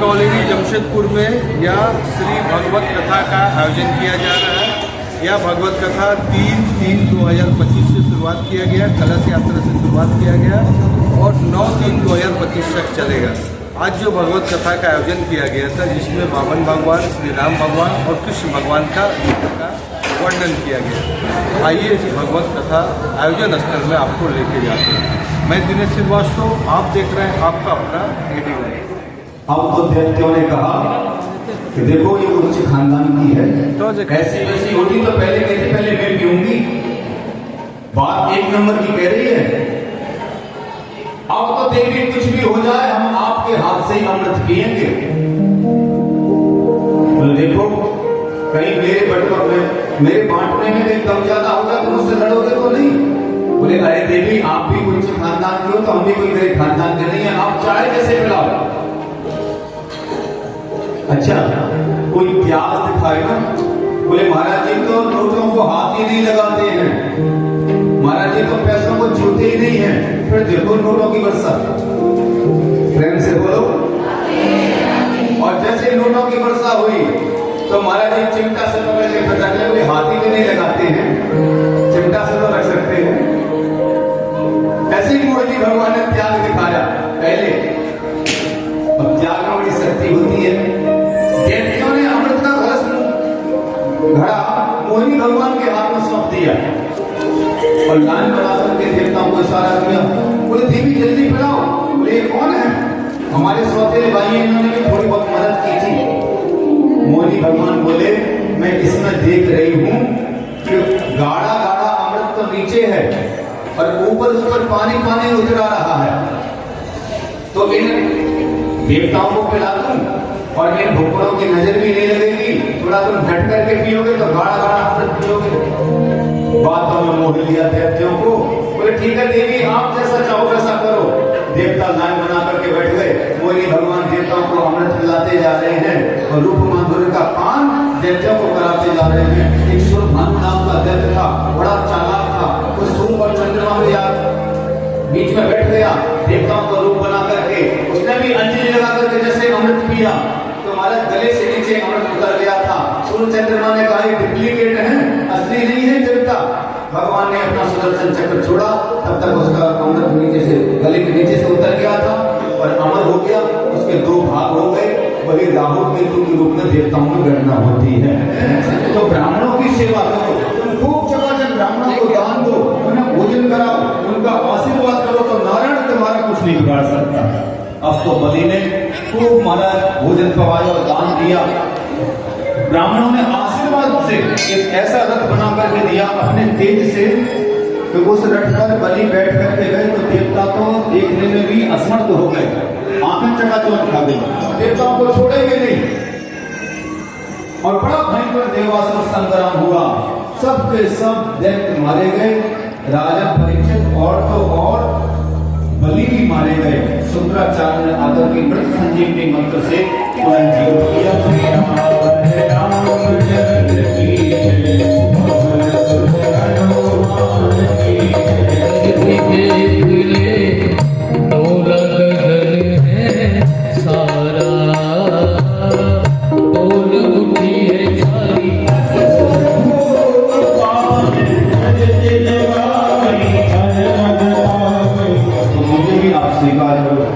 Colony Jamshedpur में यह श्री भगवत कथा का आयोजन किया जा रहा है। यह भगवत कथा 3/3/2025 से शुरुआत किया गया, कलश यात्रा से शुरुआत किया गया और 9/3/2025 तक चलेगा। आज जो भगवत कथा का आयोजन किया गया था, जिसमें वामन भगवान, श्री राम भगवान और कृष्ण भगवान का वर्णन किया गया। आइए इस भगवत कथा आयोजन स्थल में आपको लेके जाते हैं। मैं दिनेश श्रीवास्तव, आप देख रहे हैं आपका अपना AD1। अब तो देवताओं ने कहा कि देखो ये उच्च खानदान की है, तो ऐसी वैसी होती तो पहले कहती पहले मैं पीऊंगी। बात 1 नंबर की कह रही है। अब तो देवी कुछ भी हो जाए, हम आपके हाथ से ही अमृत पिएंगे। बोले देखो कहीं मेरे बटवा में, मेरे बांटने में कहीं कम ज्यादा होगा तो मुझसे लड़ोगे तो नहीं। बोले अरे देवी आप भी उच्च खानदान के हो तो हम भी कोई गरीब खानदान के नहीं है, आप चाय कैसे पिलाओ। अच्छा कोई त्याग दिखाए ना। बोले महाराज जी तो नोटों को हाथ ही नहीं लगाते हैं, महाराज जी तो पैसों को छूते ही नहीं है। फिर देखो नोटों की वर्षा, प्रेम से बोलो। और जैसे नोटों की वर्षा हुई तो महाराज जी चिमटा से पकड़ के पता चला कोई हाथ ही नहीं लगाते हैं, चिमटा से तो रख सकते हैं। ऐसे ही मोदी भगवान ने त्याग दिखाया पहले। अब त्याग में बड़ी शक्ति होती है। देवताओं ने अमृत का कलश घड़ा मोहिनी भगवान के हाथ में सौंप दिया और लाइन बना करके देवताओं को इशारा किया। बोले देवी जल्दी पिलाओ। बोले कौन है? हमारे सौतेले भाई हैं, इन्होंने भी थोड़ी बहुत मदद की थी। मोहिनी भगवान बोले मैं इसमें देख रही हूं कि गाढ़ा गाढ़ा अमृत तो नीचे है और ऊपर उस पर पानी पानी उतरा रहा है, तो इन देवताओं को पिला दूं और इन भूखों की नजर भी नहीं लगेगी। थोड़ा तुम ढट करके पियोगे तो गाढ़ा गाढ़ा अमृत पियोगे। बातों में मोह लिया देवताओं को। बोले ठीक है देवी आप जैसा चाहो वैसा करो। देवता लाइन बना करके बैठ गए। मोहिनी भगवान देवताओं को अमृत पिलाते जा रहे हैं और रूप माधुर्य का पान देवताओं को कराते जा रहे हैं। एक सुरभानु नाम का दैत्य था, बड़ा चालाक था। वो सूर्य और चंद्रमा में बीच में बैठ गया, देवताओं का रूप बना करके। उसने भी अंजलि लगा करके जैसे अमृत पिया तो महाराज गले से नीचे अमृत उतर गया था। सूर्य चंद्रमा ने कहा डुप्लीकेट है, असली नहीं है देवता। भगवान ने अपना सुदर्शन चक्र छोड़ा, तब तक उसका अमृत नीचे से गले के नीचे से उतर गया था और अमर हो गया। उसके 2 भाग हो गए। वही राहु केतु के रूप में देवताओं में गणना होती है। तो ब्राह्मणों की सेवा करो, तुम खूब चकाचक ब्राह्मणों को दान दो, उन्हें भोजन कराओ, उनका आशीर्वाद करो तो नारायण तुम्हारा कुछ नहीं बिगाड़ सकता। अब तो बलि ने खूब महाराज भोजन करवाया और दान दिया। ब्राह्मणों ने आशीर्वाद से एक ऐसा रथ बना करके दिया अपने तेज से कि उस रथ पर बलि बैठ करके गए तो देवता तो देखने में भी असमर्थ हो गए, आंखें चकाचौंध खा गई, देवताओं को छोड़ेंगे नहीं। और बड़ा भयंकर देवासुर संग्राम हुआ। सबके सब दैत्य मारे गए। राजा परीक्षित और तो और बलि भी मारे गए। शुक्राचार्य ने आकर के मृत संजीवनी मंत्र से उन्हें जीवित किया।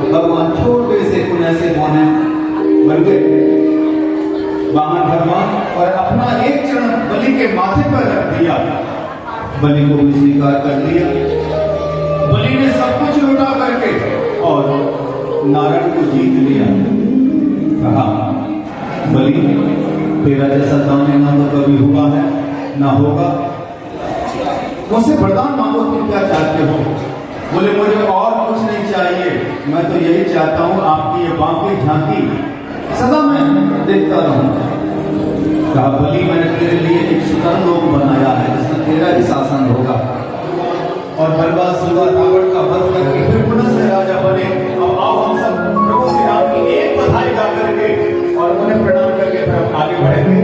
भगवान छोटे से ऐसे मोहन बन गए वामन भगवान और अपना एक चरण बलि के माथे पर रख दिया। बलि को भी स्वीकार कर लिया। बलि ने सब कुछ लुटा करके और नारायण को जीत लिया। कहा बलि तेरा जैसा दाने ना तो कभी हुआ है ना होगा, मुझसे वरदान मांगो, तुम क्या चाहते हो? बोले मुझे और कुछ नहीं चाहिए, मैं तो यही चाहता हूँ आपकी ये बाकी झांकी सदा मैं देखता रहूं। कहा बलि मैंने तेरे लिए एक सुंदर लोक बनाया है जिसमें तेरा ही शासन होगा। और बलवासुर रावण का वध करके फिर पुनः से राजा बने। अब आओ हम सब प्रभु श्री राम की एक बधाई गा करके और उन्हें प्रणाम करके फिर हम आगे बढ़ेंगे।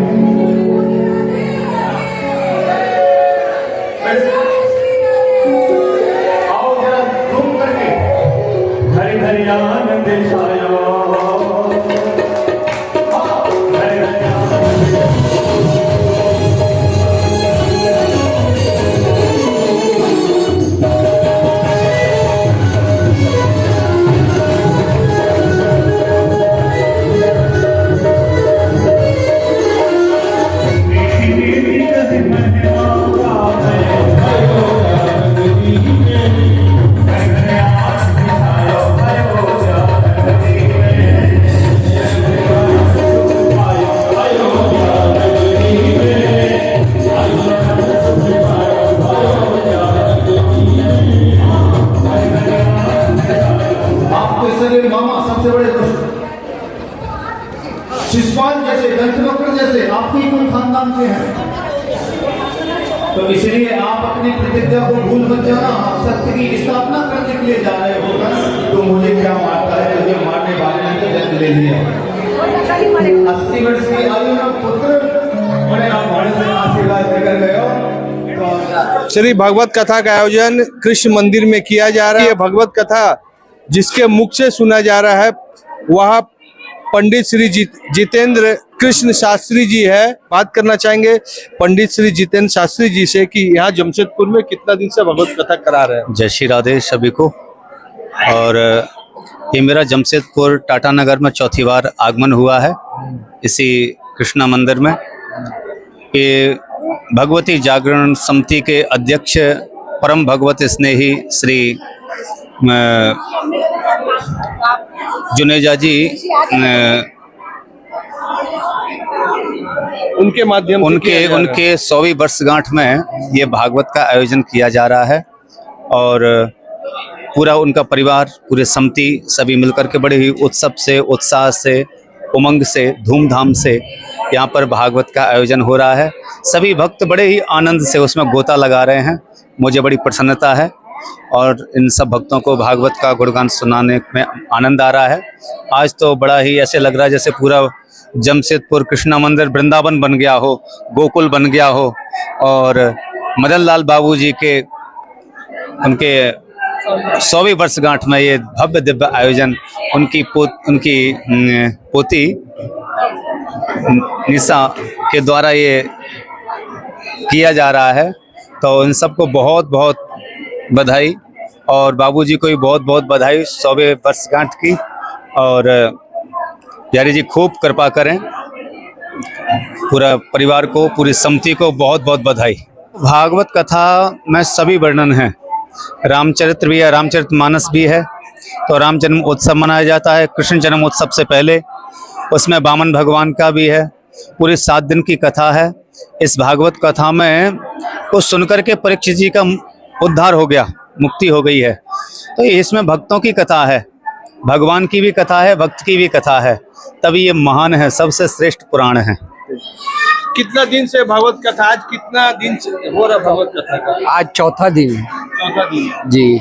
आओ जरा घूम करके हरि हरियाणा देश आयो। मानते हैं। तो इसलिए आप अपनी प्रतिज्ञा को भूल मत जाना। आप सत्य की स्थापना करने के लिए जा रहे हो। तो मुझे क्या मारता है, मुझे मारने वाले ने तो जन्म ले लिया। 80 वर्ष की आयु में पुत्र बड़े आप बड़े से आशीर्वाद देकर गए हो। श्री भगवत कथा का आयोजन कृष्ण मंदिर में किया जा रहा है। ये भगवत कथा जिसके मुख से सुना जा रहा है वह पंडित श्री जितेंद्र कृष्ण शास्त्री जी है। बात करना चाहेंगे पंडित श्री जितेंद्र शास्त्री जी से कि यहाँ जमशेदपुर में कितना दिन से भगवत कथा करा रहे हैं। जय श्री राधे सभी को। और ये मेरा जमशेदपुर टाटा नगर में चौथी बार आगमन हुआ है इसी कृष्णा मंदिर में। ये भगवती जागरण समिति के अध्यक्ष परम भगवत स्नेही श्री जुनेजा जी उनके माध्यम से किया जा रहा है। उनके 100वीं वर्षगांठ में ये भागवत का आयोजन किया जा रहा है और पूरा उनका परिवार, पूरे समिति सभी मिलकर के बड़े ही उत्सव से, उत्साह से, उमंग से, धूमधाम से यहाँ पर भागवत का आयोजन हो रहा है। सभी भक्त बड़े ही आनंद से उसमें गोता लगा रहे हैं। मुझे बड़ी प्रसन्नता है और इन सब भक्तों को भागवत का गुणगान सुनाने में आनंद आ रहा है। आज तो बड़ा ही ऐसे लग रहा है जैसे पूरा जमशेदपुर कृष्णा मंदिर वृंदावन बन गया हो, गोकुल बन गया हो। और मदन लाल बाबू जी के उनके 100वीं वर्षगांठ में ये भव्य दिव्य आयोजन उनकी पोती निशा के द्वारा ये किया जा रहा है। तो इन सबको बहुत बहुत बधाई और बाबूजी को भी बहुत बहुत बधाई 100वें वर्षगांठ की। और बिहारी जी खूब कृपा करें। पूरा परिवार को, पूरी समिति को बहुत बहुत बधाई। भागवत कथा में सभी वर्णन हैं। रामचरित्र भी है, रामचरितमानस भी है। तो राम जन्म उत्सव मनाया जाता है कृष्ण जन्म उत्सव से पहले। उसमें वामन भगवान का भी है। पूरी 7 दिन की कथा है। इस भागवत कथा में को सुनकर के परीक्षित जी का उद्धार हो गया, मुक्ति हो गई है। तो इसमें भक्तों की कथा है, भगवान की भी कथा है, भक्त की भी कथा है। तभी ये महान है, सबसे श्रेष्ठ पुराण है। कितना दिन से भगवत कथा, आज कितना दिन से हो रहा भगवत कथा का? आज चौथा दिन जी।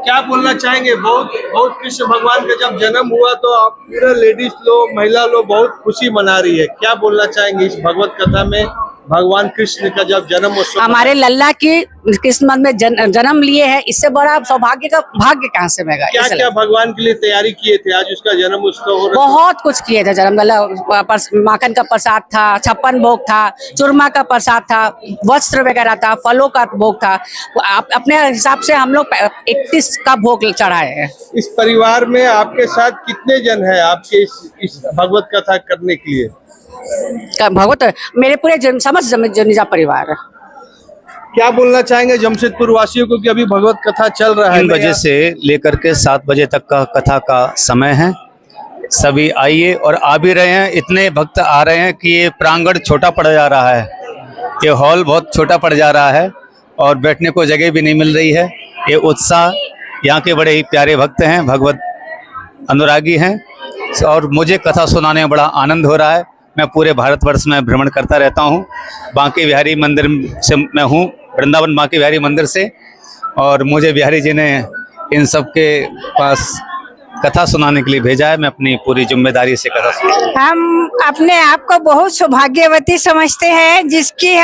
क्या बोलना चाहेंगे? बहुत कृष्ण भगवान का जब जन्म हुआ तो आप पूरे लेडीज लोग, महिला लोग बहुत खुशी मना रही है। क्या बोलना चाहेंगे इस भगवत कथा में? भगवान कृष्ण का जब जन्म उत्सव हमारे लल्ला की किस्मत में जन्म लिए है, इससे बड़ा सौभाग्य का भाग्य कहाँ से मिलेगा? क्या क्या भगवान के लिए तैयारी किए थे? आज उसका जन्म उत्सव हो रहा है। बहुत कुछ किए थे। जन्म माखन का प्रसाद था, 56 भोग था, चूरमा का प्रसाद था, वस्त्र वगैरह था, फलों का भोग था। अपने हिसाब से हम लोग 31 का भोग चढ़ाए हैं। इस परिवार में आपके साथ कितने जन है आपके इस भगवत कथा करने के लिए? भगवत मेरे पूरे समस्त निजा परिवार है। क्या बोलना चाहेंगे जमशेदपुर वासियों को कि अभी भगवत कथा चल रहा है? 3 बजे से लेकर के 7 बजे तक का कथा का समय है। सभी आइए और आ भी रहे हैं। इतने भक्त आ रहे हैं कि ये प्रांगण छोटा पड़ जा रहा है, ये हॉल बहुत छोटा पड़ जा रहा है और बैठने को जगह भी नहीं मिल रही है। ये उत्साह, यहाँ के बड़े ही प्यारे भक्त हैं, भगवत अनुरागी हैं और मुझे कथा सुनाने में बड़ा आनंद हो रहा है। मैं पूरे भारतवर्ष में भ्रमण करता रहता हूँ। बांके बिहारी मंदिर से मैं हूँ, वृंदावन बांके बिहारी मंदिर से, और मुझे बिहारी जी ने इन सब के पास कथा सुनाने के लिए भेजा है। मैं अपनी पूरी जिम्मेदारी से कथा सुना। हम अपने आप को बहुत सौभाग्यवती समझते हैं जिसकी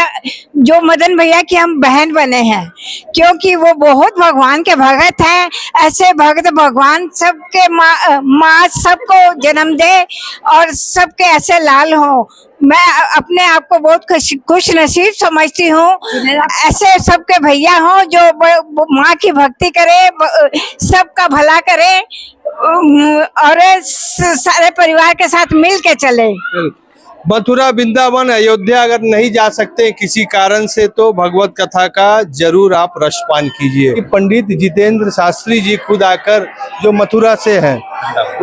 जो मदन भैया की हम बहन बने हैं, क्योंकि वो बहुत भगवान के भगत हैं। ऐसे भक्त भगवान सबके माँ सबको जन्म दे और सबके ऐसे लाल हो। मैं अपने आप को बहुत खुश नसीब समझती हूँ। ऐसे सबके भैया हों जो माँ की भक्ति करे, सबका भला करे और सारे परिवार के साथ मिल के चले। मथुरा, वृंदावन, अयोध्या अगर नहीं जा सकते किसी कारण से तो भगवत कथा का जरूर आप रसपान कीजिए। पंडित जितेंद्र शास्त्री जी खुद आकर, जो मथुरा से हैं,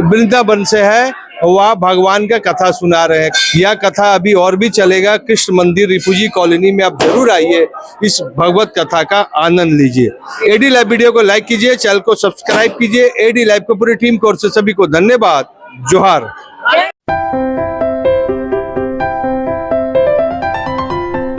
वृंदावन से है, वह भगवान का कथा सुना रहे हैं। यह कथा अभी और भी चलेगा। कृष्ण मंदिर रिफुजी कॉलोनी में आप जरूर आइए, इस भगवत कथा का आनंद लीजिए। एडी लाइव वीडियो को लाइक कीजिए, चैनल को सब्सक्राइब कीजिए। एडी लाइव को पूरी टीम की ओर से सभी को धन्यवाद। जोहार।